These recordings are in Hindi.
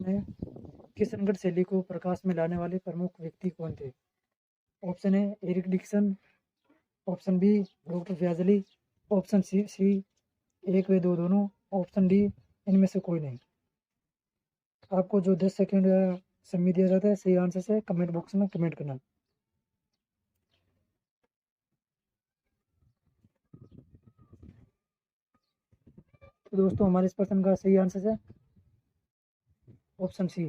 में किशनगढ़ शैली को प्रकाश में लाने वाले प्रमुख व्यक्ति कौन थे? Option A Eric Dixon, option B doctor Fayazali, option C C एक व दो दोनों, ऑप्शन डी इनमें से कोई नहीं। आपको जो 10 सेकंड समय दिया जाता है सही आंसर से कमेंट बॉक्स में कमेंट करना। तो दोस्तों हमारे इस प्रश्न का सही आंसर है ऑप्शन सी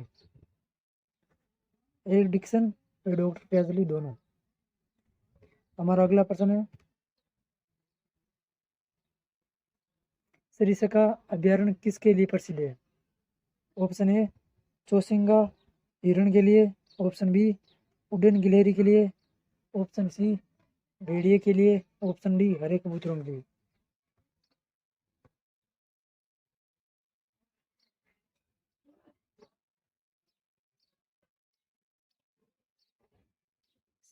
एरिक डिक्सन और डॉक्टर फयाजली दोनों। हमारा अगला प्रश्न है सरिस्का अभ्यारण्य किसके लिए प्रसिद्ध है? ऑप्शन ए चौसिंगा हिरण के लिए, ऑप्शन बी उड़न गिलहरी के लिए, ऑप्शन सी भेड़िए के लिए, ऑप्शन डी हरे कबूतरों के लिए।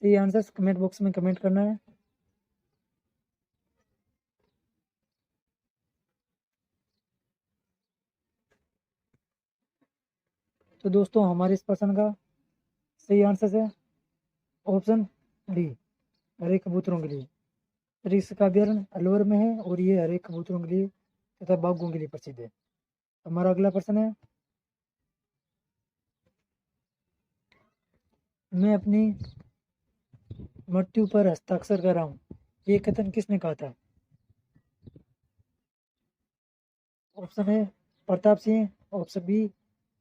सही आंसर कमेंट बॉक्स में कमेंट करना है। तो दोस्तों हमारे इस प्रश्न का सही आंसर है ऑप्शन डी हरे कबूतरों के लिए। सरिस्का अभ्यारण्य अलवर में है और ये हरे कबूतरों के लिए तथा बाघों के लिए प्रसिद्ध है। हमारा अगला प्रश्न है मैं अपनी मृत्यु पर हस्ताक्षर कर रहा हूँ, ये कथन किसने कहा था? ऑप्शन है Pratap Singh, option B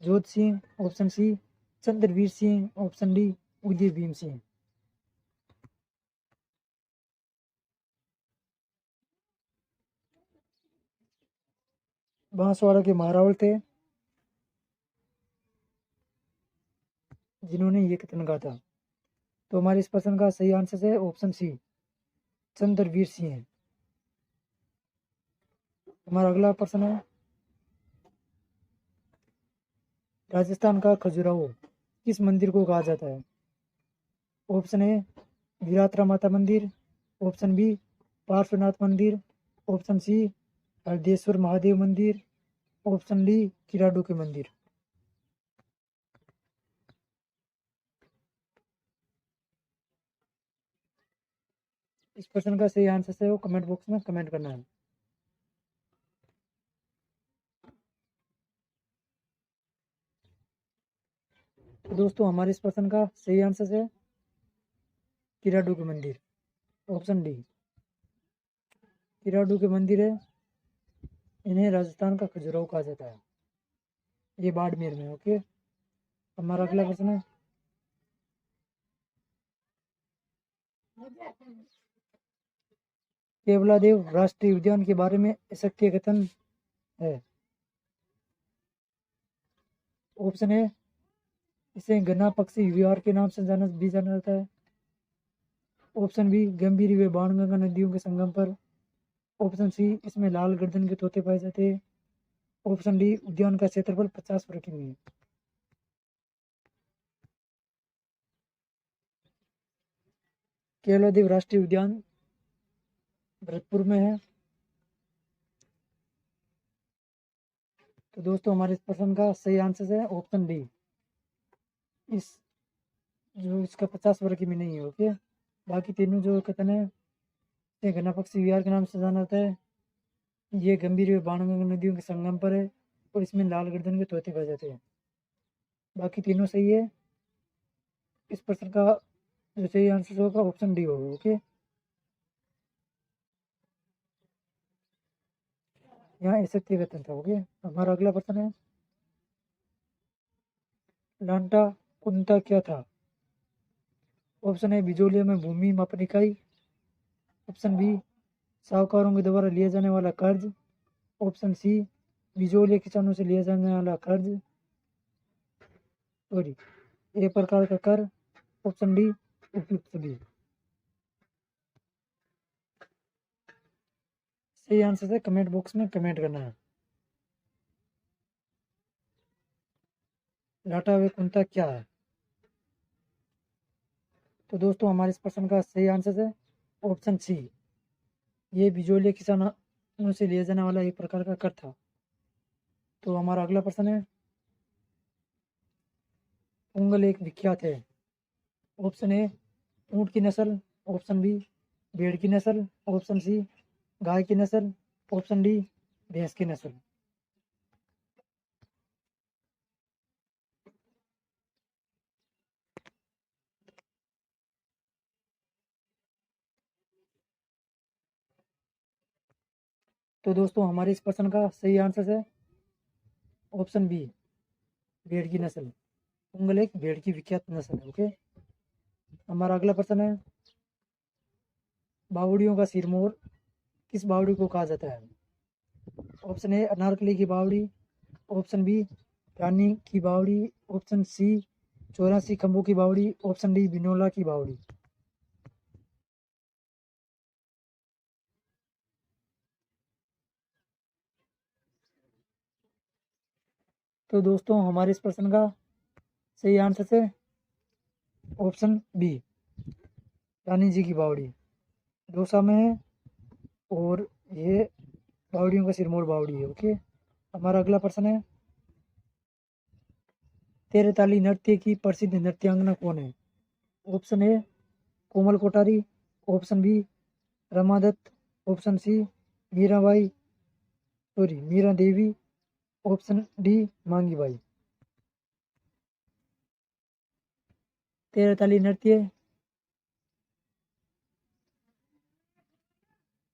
Jodh Singh, option C Chandraveer Singh, option D Uday Bhim Singh. Banswara के महारावल थे जिन्होंने ये कथन कहा था। तो हमारे इस प्रश्न का सही आंसर है ऑप्शन सी चंद्रवीर सिंह है। हमारा अगला प्रश्न है राजस्थान का खजुराहो किस मंदिर को कहा जाता है? ऑप्शन ए वीरात्रा माता मंदिर, ऑप्शन बी पार्श्वनाथ मंदिर, ऑप्शन सी हरदेश्वर महादेव मंदिर, ऑप्शन डी किराडू के मंदिर। इस प्रश्न का सही आंसर है वो कमेंट बॉक्स में कमेंट करना है। तो दोस्तों हमारे इस प्रश्न का सही आंसर है किराडू के मंदिर, ऑप्शन डी किराडू के मंदिर है। इन्हें राजस्थान का खजुराहो कहा जाता है, ये बाड़मेर में। ओके, हमारा अगला प्रश्न है केवलादेव राष्ट्रीय उद्यान के बारे में असत्य कथन है। ऑप्शन ए इसे गन्ना पक्षी विहार के नाम से भी जाना जाता है, ऑप्शन बी गंभीर व बाणगंगा नदियों के संगम पर, ऑप्शन सी इसमें लाल गर्दन के तोते पाए जाते हैं, ऑप्शन डी उद्यान का क्षेत्रफल 50 वर्ग किमी है। केवलादेव राष्ट्रीय उद्यान भरतपुर में है। तो दोस्तों हमारे इस प्रश्न का सही आंसर है ऑप्शन डी इस जो इसका 50 वर्ग किमी नहीं है। ओके, बाकी तीनों जो कथन है ये गन्ना पक्षी विहार के नाम से जाना जाता है, ये गंभीर व बाणगंगा नदियों के संगम पर है और इसमें लाल गर्दन के तोते पाए जाते हैं। बाकी तीनों सही है। इस प्रश्न का जो सही आंसर होगा ऑप्शन डी होगा। ओके, यहाँ ऐसे कथन था। ओके, हमारा अगला प्रश्न है लांटा कुंता क्या था? ऑप्शन है बिजोलिया में भूमि मापन इकाई, ऑप्शन बी साहूकारों के द्वारा लिया जाने वाला कर्ज, ऑप्शन सी बिजोलिया किसानों से लिया जाने वाला कर्ज सॉरी एक प्रकार का कर, ऑप्शन डी उपयुक्त सभी। सही आंसर है कमेंट बॉक्स में कमेंट करना है। लाटा व कुंता क्या है? तो दोस्तों हमारे इस प्रश्न का सही आंसर है ऑप्शन सी ये बिजोलिया किसानों से लिया जाने वाला एक प्रकार का कर था। तो हमारा अगला प्रश्न है पुंगल एक विख्यात है। ऑप्शन ए ऊंट की नस्ल, ऑप्शन बी भेड़ की नस्ल, ऑप्शन सी गाय की नस्ल, ऑप्शन डी भैंस की नस्ल। तो दोस्तों हमारे इस प्रश्न का सही आंसर है ऑप्शन बी भेड़ की नस्ल। पुंगल एक भेड़ की विख्यात नस्ल है। ओके, हमारा अगला प्रश्न है बावड़ियों का सिरमौर किस बावड़ी को कहा जाता है? ऑप्शन ए अनारकली की बावड़ी, ऑप्शन बी रानी की बावड़ी, ऑप्शन सी 84 खंभों की बावड़ी, ऑप्शन डी बिनोला की बावड़ी। तो दोस्तों हमारे इस प्रश्न का सही आंसर है ऑप्शन बी रानी जी की बावड़ी, दौसा में है और ये बावड़ियों का सिरमौर बावड़ी है। ओके, हमारा अगला प्रश्न है तेरे ताली नृत्य की प्रसिद्ध नृत्यांगना कौन है? Option A Komal Kothari, option B Rama Dutt, option C Meera Devi, option D Mangi Bai. Terah Taali नृत्य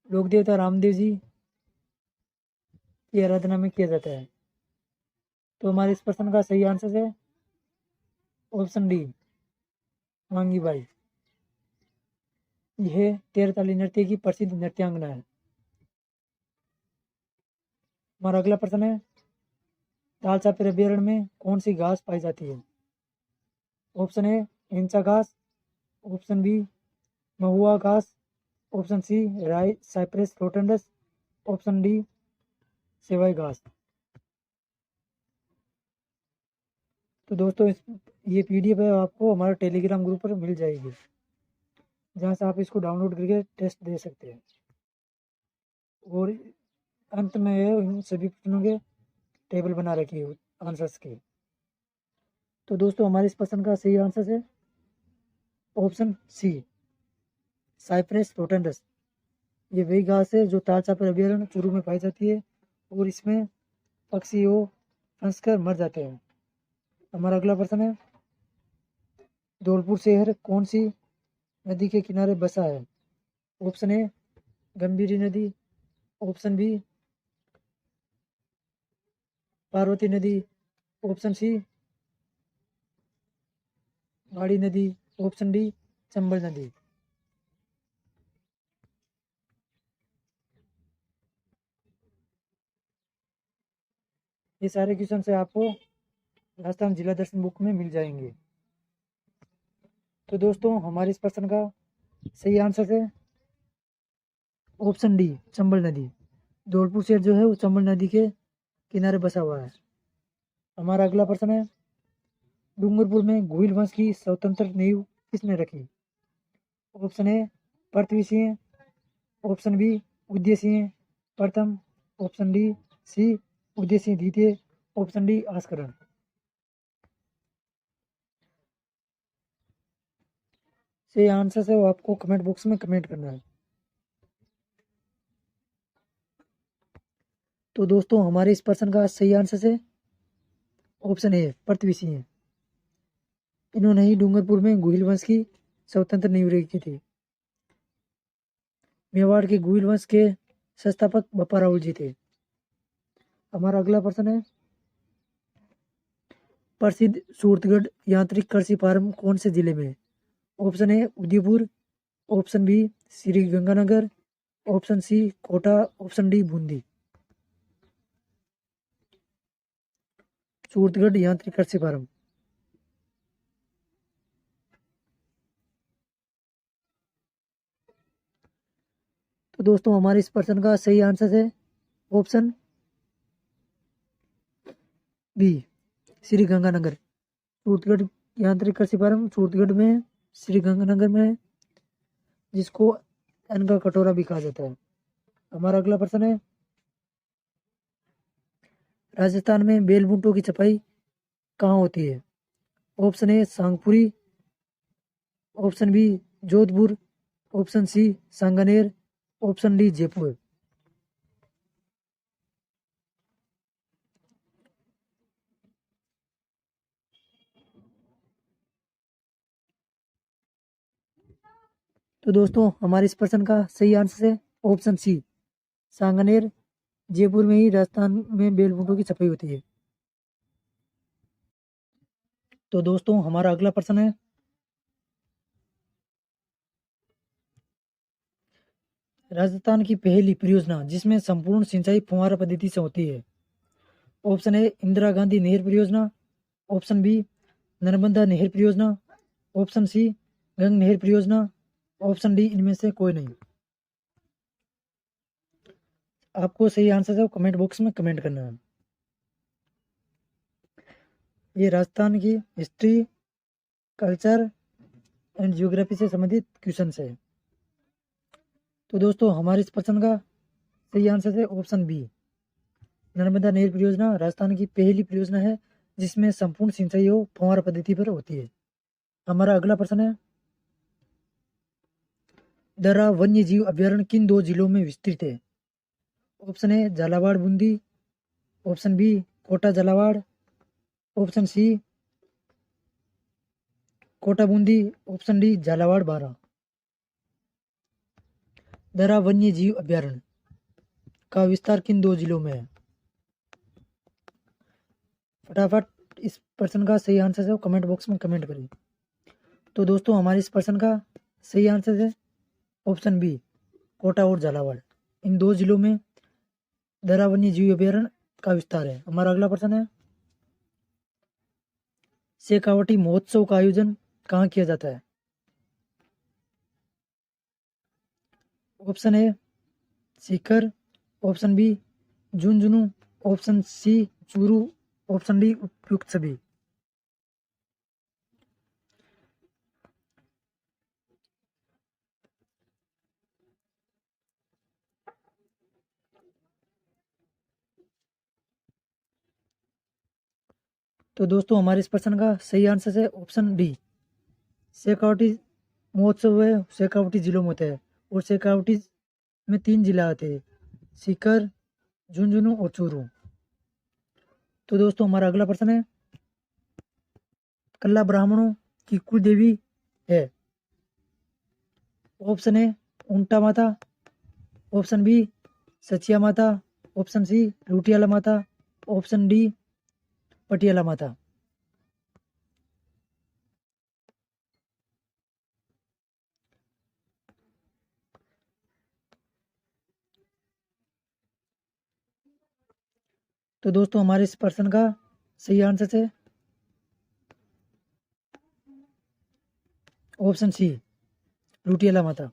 लोक देवता रामदेव जी की आराधना में किया जाता है। तो हमारे इस प्रश्न का सही आंसर है ऑप्शन डी मांगी बाई। यह तेरह ताली नृत्य की प्रसिद्ध नृत्यांगना है। हमारा अगला प्रश्न है दाल चापेर अभ्यारण्य में कौन सी घास पाई जाती है? ऑप्शन ए हिंसा घास, ऑप्शन बी महुआ घास, ऑप्शन सी राई साइप्रस रोटेंडस, ऑप्शन डी सेवाई घास। तो दोस्तों ये पीडीएफ है आपको हमारे टेलीग्राम ग्रुप पर मिल जाएगी, जहाँ से आप इसको डाउनलोड करके टेस्ट दे सकते हैं। और अंत में इन सभी प्रश्नों के टेबल बना रखी है आंसर्स के। तो दोस्तों हमारे इस प्रश्न का सही आंसर है ऑप्शन सी साइप्रस रोटेंडस। ये वही घास है जो ताल चापेर अभ्यारण्य चूरू में पाई जाती है और इसमें पक्षी वो फंस कर मर जाते हैं। हमारा अगला प्रश्न है धौलपुर शहर कौन सी नदी के किनारे बसा है? ऑप्शन ए गंभीरी नदी, ऑप्शन बी पार्वती नदी, ऑप्शन सी गाड़ी नदी, ऑप्शन डी चंबल नदी। ये सारे क्वेश्चन से आपको राजस्थान जिला दर्शन बुक में मिल जाएंगे। तो दोस्तों हमारे इस प्रश्न का सही आंसर है ऑप्शन डी चंबल नदी। धौलपुर शहर जो है वो चंबल नदी के किनारे बसा हुआ है। हमारा अगला प्रश्न है डूंगरपुर में गोहिल वंश की स्वतंत्र नींव किसने रखी? Option A Prithvi Singh, option B Uday Singh प्रथम, option D C Uday Singh द्वितीय, ऑप्शन डी आस्करण। सही आंसर है वो आपको कमेंट बॉक्स में कमेंट करना है। तो दोस्तों हमारे इस प्रश्न का सही आंसर है ऑप्शन ए पृथ्वी सिंह। इन्होंने ही डूंगरपुर में गोहिल वंश की स्वतंत्र नींव रखी थी। मेवाड़ के गोहिल वंश के संस्थापक बप्पा राहुल जी थे। हमारा अगला प्रश्न है प्रसिद्ध सूरतगढ़ यांत्रिक कृषि फार्म कौन से जिले में? Option A Udaipur, option B Shri Ganganagar, option C Kota, option D Bundi. Suratgarh यांत्रिक कृषि फार्म। तो दोस्तों हमारे इस प्रश्न का सही आंसर है ऑप्शन बी श्री गंगानगर। सूरतगढ़ यांत्रिक कृषि फार्म सूरतगढ़ में श्री गंगानगर में है, जिसको अन्न का कटोरा भी कहा जाता है। हमारा अगला प्रश्न है राजस्थान में बेल बूटों की छपाई कहाँ होती है? Option A Sangpuri, option B Jodhpur, option C Sanganer, option D Jaipur. तो दोस्तों हमारे इस प्रश्न का सही आंसर है ऑप्शन सी सांगानेर। जयपुर में ही राजस्थान में बेलबूटों की छपाई होती है। तो दोस्तों हमारा अगला प्रश्न है, राजस्थान की पहली परियोजना जिसमें संपूर्ण सिंचाई फुहारा पद्धति से होती है। ऑप्शन ए इंदिरा गांधी नहर परियोजना, ऑप्शन बी नर्मदा नहर परियोजना, ऑप्शन सी गंग नहर परियोजना, ऑप्शन डी इनमें से कोई नहीं। आपको सही आंसर है कमेंट बॉक्स में कमेंट करना है। ये राजस्थान की हिस्ट्री, कल्चर एंड जियोग्राफी से संबंधित क्वेश्चन है। तो दोस्तों हमारे इस प्रश्न का सही आंसर है ऑप्शन बी नर्मदा नहर परियोजना राजस्थान की पहली परियोजना है जिसमें संपूर्ण सिंचाई और फुहारा पद्धति पर होती है। हमारा अगला प्रश्न है, दर्रा वन्य जीव अभ्यारण्य किन दो जिलों में विस्तृत है। Option A Jhalawar Bundi, option B Kota Jhalawar, option C Kota Bundi, option D Jhalawar Bara. दर्रा वन्य जीव अभ्यारण्य का विस्तार किन दो जिलों में है। फटाफट इस प्रश्न का सही आंसर है कमेंट बॉक्स में कमेंट करिए। तो दोस्तों हमारे इस प्रश्न का सही आंसर है ऑप्शन बी कोटा और झालावाड़। इन दो जिलों में दर्रा वन्य जीव अभ्यारण्य का विस्तार है। हमारा अगला प्रश्न है, शेखावटी महोत्सव का आयोजन कहाँ किया जाता है। Option A Sikar, option B Jhunjhunu, option C Churu, option D उपयुक्त सभी। तो दोस्तों हमारे इस प्रश्न का सही आंसर है ऑप्शन डी शेखावटी महोत्सव है शेखावटी जिलों में होता है और शेखावटी में 3 जिला आते हैं, सीकर, झुंझुनू और चूरू। तो दोस्तों हमारा अगला प्रश्न है, कल्ला ब्राह्मणों की कुल देवी है। ऑप्शन ए उल्टा माता, ऑप्शन बी सचिया माता, ऑप्शन सी लुटियाला माता, ऑप्शन डी पटियाला माता। तो दोस्तों हमारे इस प्रश्न का सही आंसर है ऑप्शन सी लुटियाला माता।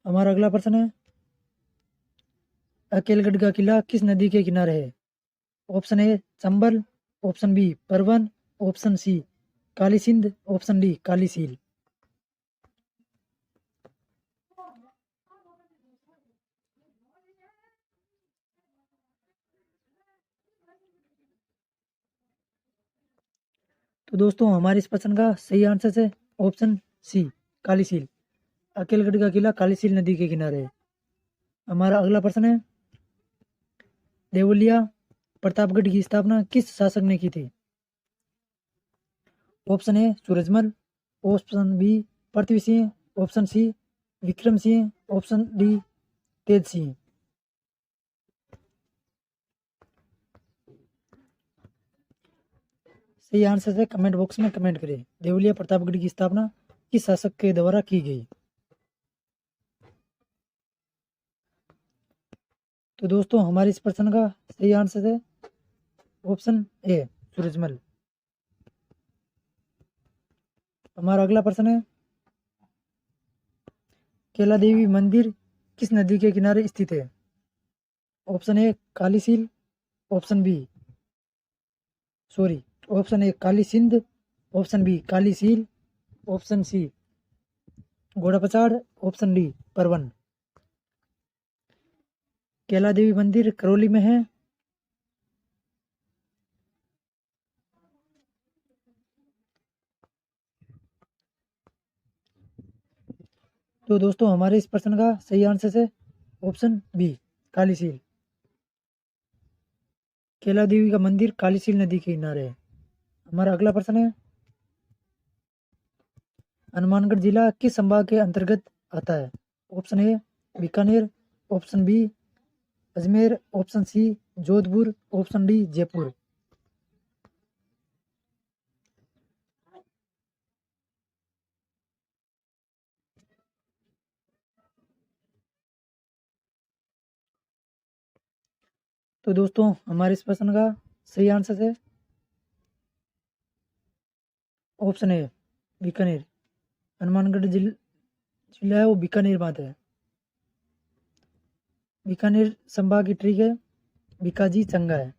हमारा अगला प्रश्न है, अकेलगढ़ का किला किस नदी के किनारे है। Option A Chambal, option B Parwan, option C Kali Sindh, option D Kali Sil. तो दोस्तों हमारे इस प्रश्न का सही आंसर है ऑप्शन सी काली सील। अकेलगढ़ का किला काली सील नदी के किनारे है। हमारा अगला प्रश्न है, देवलिया प्रतापगढ़ की स्थापना किस शासक ने की थी। Option A Surajmal, option B Prithvi Singh, option C Vikram Singh, option D Tej Singh. सही आंसर है कमेंट बॉक्स में कमेंट करें। देवलिया प्रतापगढ़ की स्थापना किस शासक के द्वारा की गई। तो दोस्तों हमारे इस प्रश्न का सही आंसर है ऑप्शन ए सूरजमल। हमारा अगला प्रश्न है, केला देवी मंदिर किस नदी के किनारे स्थित है। Option A Kali Sil, option B option A Kali Sindh, option B Kali Sil, option C Ghoda Pachhad, option D परवन। केला देवी मंदिर करौली में है। तो दोस्तों हमारे इस प्रश्न का सही आंसर है ऑप्शन बी, काली सील। कैला देवी का मंदिर काली सील नदी के किनारे है। हमारा अगला प्रश्न है, हनुमानगढ़ जिला किस संभाग के अंतर्गत आता है? Option A Bikaner, option B Ajmer, option C Jodhpur, option D Jaipur. तो दोस्तों हमारे इस प्रश्न का सही आंसर है ऑप्शन ए बीकानेर। हनुमानगढ़ जिला है वो बीकानेर में आता है। बीकानेर संभाग की ट्रिक है बीकाजी चंगा है।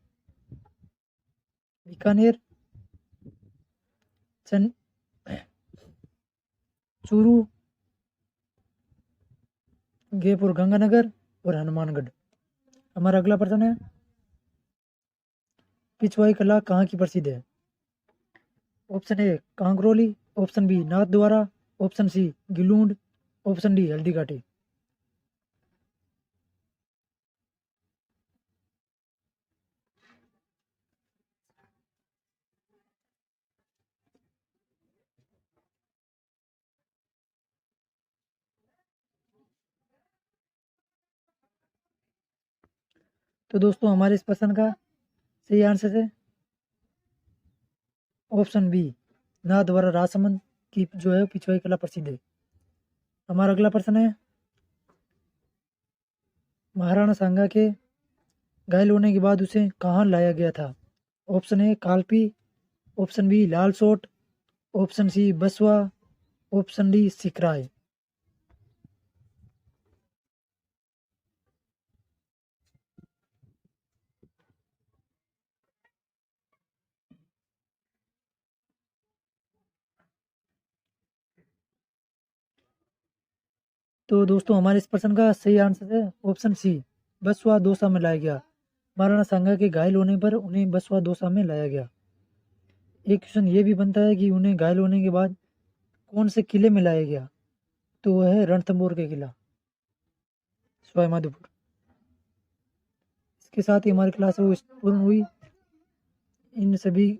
बीकानेर, चूरू, जयपुर गंगानगर और हनुमानगढ़। हमारा अगला प्रश्न है, पिछवाई कला कहाँ की प्रसिद्ध है? Option A Kankroli, option B Nathdwara, option C Gilund, option D Haldi Ghati. तो दोस्तों हमारे इस प्रश्न का सही आंसर है ऑप्शन बी, नाथद्वारा राजसमंद की जो है पिछवाई कला प्रसिद्ध है। हमारा अगला प्रश्न है, महाराणा सांगा के घायल होने के बाद उसे कहाँ लाया गया था? Option A Kalpi, option B Lalsot, option C Baswa, option D Sikrai. तो दोस्तों हमारे इस प्रश्न का सही आंसर है ऑप्शन सी, बसवा दौसा में लाया गया। महाराणा सांगा के घायल होने पर उन्हें बसवा दौसा में लाया गया। एक क्वेश्चन ये भी बनता है कि उन्हें घायल होने के बाद कौन से किले में लाया गया? तो वह है रणथंभौर के किला, सवाई माधोपुर। इसके साथ ही हमारी क्लास वो पूर्ण हुई। इन सभी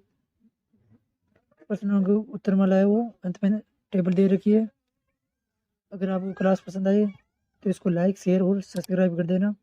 प्रश्नों के उत्तर मला है वो अंत में टेबल दे रखी है। अगर आपको क्लास पसंद आए तो इसको लाइक, शेयर और सब्सक्राइब कर देना।